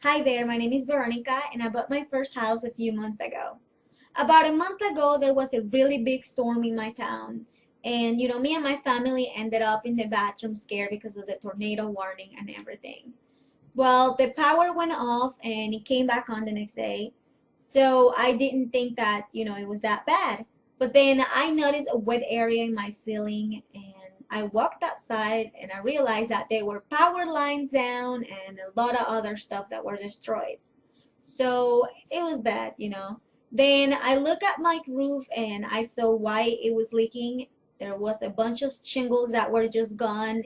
Hi there, my name is Veronica and I bought my first house a few months ago. About a month ago, there was a really big storm in my town. And me and my family ended up in the bathroom scared because of the tornado warning and everything. Well, the power went off and it came back on the next day. So I didn't think that, it was that bad. But then I noticed a wet area in my ceiling and I walked outside and I realized that there were power lines down and a lot of other stuff that were destroyed. So it was bad. Then I looked at my roof and I saw why it was leaking. There was a bunch of shingles that were just gone.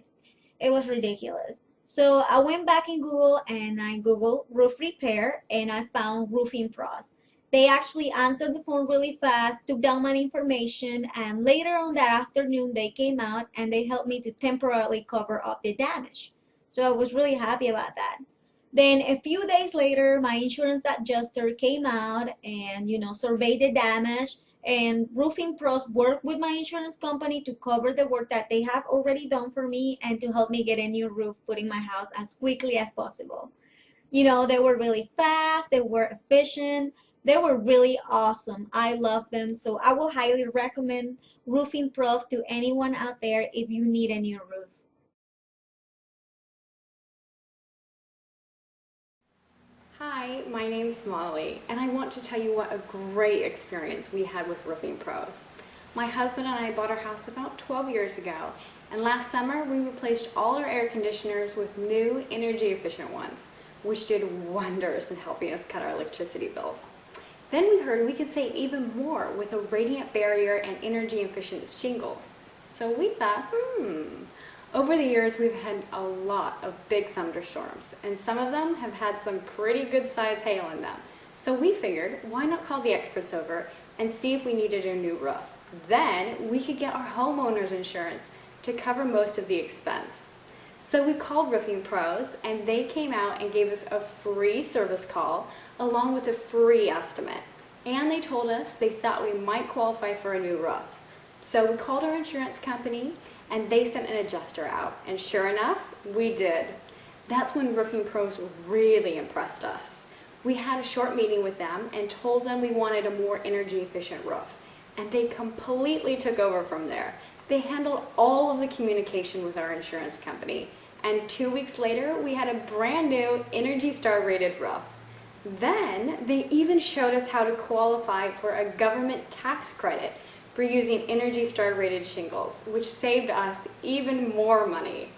It was ridiculous. So I went back in Google and I Googled roof repair and I found roofing pros. They actually answered the phone really fast, took down my information, and later on that afternoon they came out and they helped me to temporarily cover up the damage. So I was really happy about that. Then a few days later, my insurance adjuster came out and, surveyed the damage. And roofing pros worked with my insurance company to cover the work that they have already done for me and to help me get a new roof put in my house as quickly as possible. They were really fast, they were efficient, they were really awesome. I love them. So I will highly recommend roofing pros to anyone out there if you need a new roof. Hi, my name's Molly, and I want to tell you what a great experience we had with Roofing Pros. My husband and I bought our house about 12 years ago, and last summer we replaced all our air conditioners with new energy efficient ones, which did wonders in helping us cut our electricity bills. Then we heard we could save even more with a radiant barrier and energy efficient shingles. So we thought, over the years, we've had a lot of big thunderstorms, and some of them have had some pretty good sized hail in them. So we figured, why not call the experts over and see if we needed a new roof? Then we could get our homeowners insurance to cover most of the expense. So we called Roofing Pros, and they came out and gave us a free service call along with a free estimate. And they told us they thought we might qualify for a new roof. So we called our insurance company and they sent an adjuster out. And sure enough, we did. That's when Roofing Pros really impressed us. We had a short meeting with them and told them we wanted a more energy efficient roof. And they completely took over from there. They handled all of the communication with our insurance company. And 2 weeks later, we had a brand new Energy Star rated roof. Then they even showed us how to qualify for a government tax credit for using Energy Star rated shingles, which saved us even more money.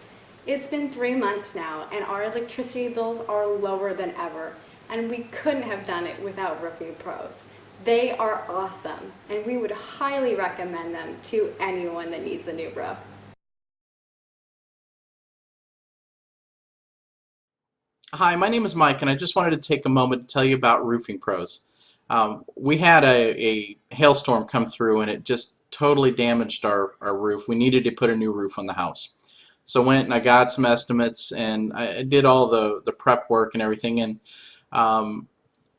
It's been 3 months now and our electricity bills are lower than ever, and we couldn't have done it without Roofing Pros. They are awesome, and we would highly recommend them to anyone that needs a new roof. Hi, my name is Mike, and I just wanted to take a moment to tell you about Roofing Pros. We had a hailstorm come through, and it just totally damaged our roof. We needed to put a new roof on the house. So I went and I got some estimates, and I did all the prep work and everything, and um,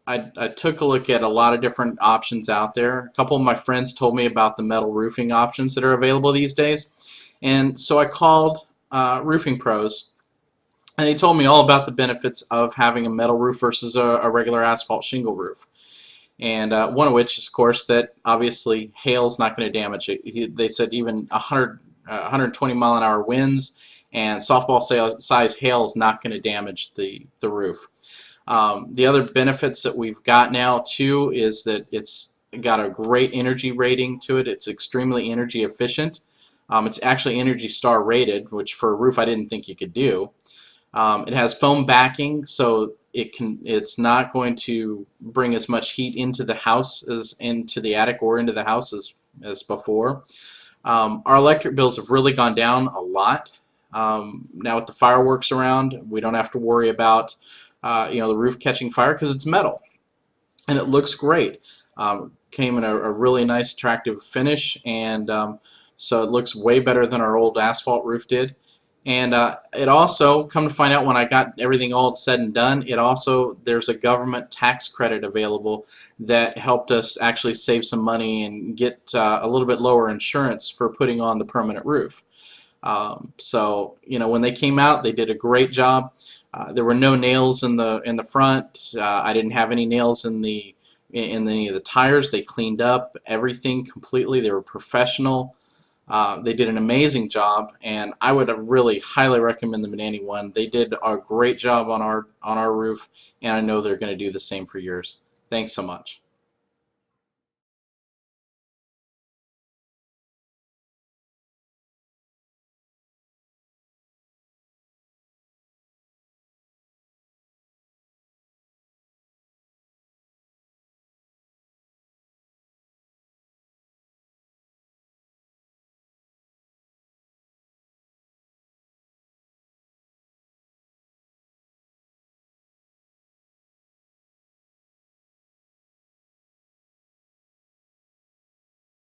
I took a look at a lot of different options out there. A couple of my friends told me about the metal roofing options that are available these days, and so I called Roofing Pros, and they told me all about the benefits of having a metal roof versus a regular asphalt shingle roof. And one of which is, of course, that obviously hail's not going to damage it. They said even 120-mile-an-hour winds and softball size hail is not going to damage the roof. The other benefits that we've got now too is that it's got a great energy rating to it. It's extremely energy efficient. It's actually Energy Star rated, which for a roof I didn't think you could do. It has foam backing, so it's not going to bring as much heat into the house as into the attic or into the house as before. Our electric bills have really gone down a lot. Now with the fireworks around, we don't have to worry about the roof catching fire because it's metal and it looks great. Came in a really nice attractive finish, and so it looks way better than our old asphalt roof did. And it also, come to find out when I got everything all said and done, there's a government tax credit available that helped us actually save some money and get a little bit lower insurance for putting on the permanent roof. So when they came out, they did a great job. There were no nails in the front. I didn't have any nails in any of the tires. They cleaned up everything completely. They were professional. They did an amazing job, and I would really highly recommend the Manani one. They did a great job on our roof, and I know they're going to do the same for yours. Thanks so much.